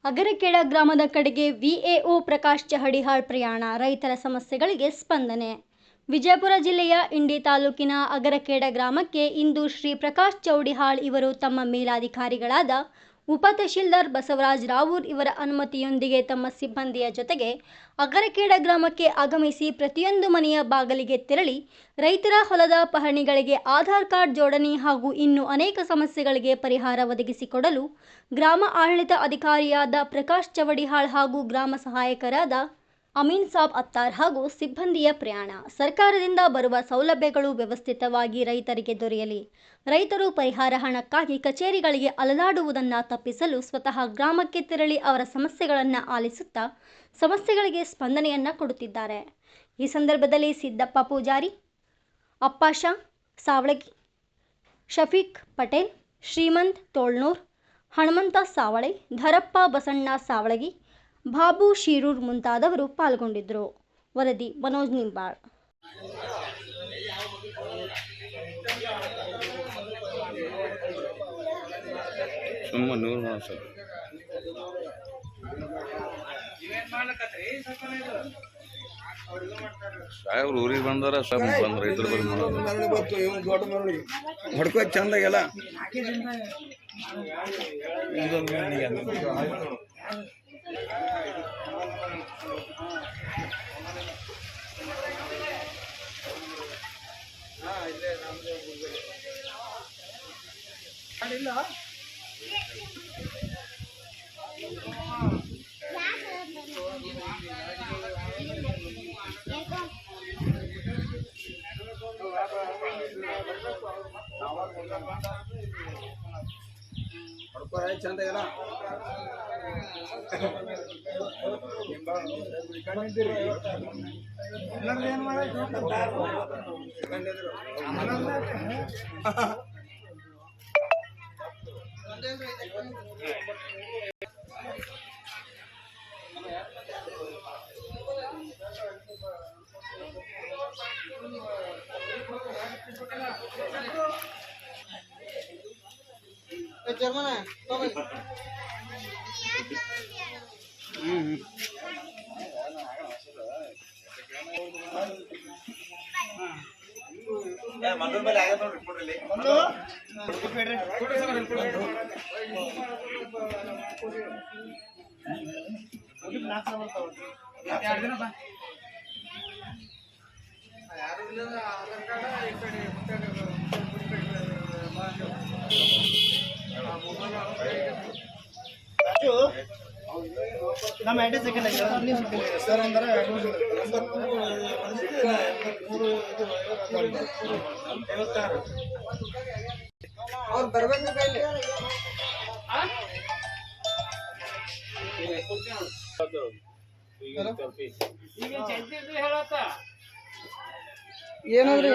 ಅಗರಕೆಳ ಗ್ರಾಮದ ಕಡೆಗೆ ವಿಎಒ ಪ್ರಕಾಶ್ ಚಹಡಿಹಾಳ್ ಪ್ರಯಾಣ. ರೈತರ ಸಮಸ್ಯೆಗಳಿಗೆ ಸ್ಪಂದನೆ. ವಿಜಯಪುರ ಜಿಲ್ಲೆಯ ಇಂಡಿ ತಾಲೂಕಿನ ಅಗರಕೆಡ ಗ್ರಾಮಕ್ಕೆ ಇಂದು ಶ್ರೀ ಪ್ರಕಾಶ್ ಚೌಡಿಹಾಳ್ ಇವರು ತಮ್ಮ ಮೇಲಾಧಿಕಾರಿಗಳಾದ ಉಪ ತಹಶೀಲ್ದಾರ್ ಬಸವರಾಜ್ ರಾವೂರ್ ಇವರ ಅನುಮತಿಯೊಂದಿಗೆ ತಮ್ಮ ಸಿಬ್ಬಂದಿಯ ಜೊತೆಗೆ ಅಗರಕೆಡ ಗ್ರಾಮಕ್ಕೆ ಆಗಮಿಸಿ ಪ್ರತಿಯೊಂದು ಮನೆಯ ಬಾಗಿಲಿಗೆ ತೆರಳಿ ರೈತರ ಹೊಲದ ಪಹಣಿಗಳಿಗೆ ಆಧಾರ್ ಕಾರ್ಡ್ ಜೋಡಣೆ ಹಾಗೂ ಇನ್ನೂ ಅನೇಕ ಸಮಸ್ಯೆಗಳಿಗೆ ಪರಿಹಾರ ಒದಗಿಸಿಕೊಡಲು ಗ್ರಾಮ ಆಡಳಿತ ಅಧಿಕಾರಿಯಾದ ಪ್ರಕಾಶ್ ಚವಡಿಹಾಳ್ ಹಾಗೂ ಗ್ರಾಮ ಸಹಾಯಕರಾದ ಅಮೀನ್ ಸಾಬ್ ಅತ್ತಾರ್ ಹಾಗೂ ಸಿಬ್ಬಂದಿಯ ಪ್ರಯಾಣ. ಸರ್ಕಾರದಿಂದ ಬರುವ ಸೌಲಭ್ಯಗಳು ವ್ಯವಸ್ಥಿತವಾಗಿ ರೈತರಿಗೆ ದೊರೆಯಲಿ, ರೈತರು ಪರಿಹಾರ ಹಣಕ್ಕಾಗಿ ಕಚೇರಿಗಳಿಗೆ ಅಲದಾಡುವುದನ್ನು ತಪ್ಪಿಸಲು ಸ್ವತಃ ಗ್ರಾಮಕ್ಕೆ ತೆರಳಿ ಅವರ ಸಮಸ್ಯೆಗಳನ್ನು ಆಲಿಸುತ್ತಾ ಸಮಸ್ಯೆಗಳಿಗೆ ಸ್ಪಂದನೆಯನ್ನು ಕೊಡುತ್ತಿದ್ದಾರೆ. ಈ ಸಂದರ್ಭದಲ್ಲಿ ಸಿದ್ದಪ್ಪ ಪೂಜಾರಿ, ಅಪ್ಪಾಶಾ ಸಾವಳಗಿ, ಶಫೀಕ್ ಪಟೇಲ್, ಶ್ರೀಮಂತ್ ತೋಳ್ನೂರ್, ಹನುಮಂತ ಸಾವಳೆ, ಧರಪ್ಪ ಬಸಣ್ಣ ಸಾವಳಗಿ, ಬಾಬು ಶೀರೂರ್ ಮುಂತಾದವರು ಪಾಲ್ಗೊಂಡಿದ್ದರು. ವರದಿ ಮನೋಜ್ ನಿಂಬಾಳ್. ಸಾಹೇಬ್ರು ಊರಿಗೆ ಬಂದಾರ ಬಂದ್ ರೈತರು ಹೊಡ್ಕೋ ಚಂದಾಗೆಲ್ಲ ಚಂದಾಗೆಲ್ಲ ನಮ್ಮ ಐಡಿ ಸೆಕೆಂಡ್ ಸರ್ ಅಂದ್ರೆ ಅವ್ರು ಬರ್ಬೇಕು ಏನಾದ್ರಿ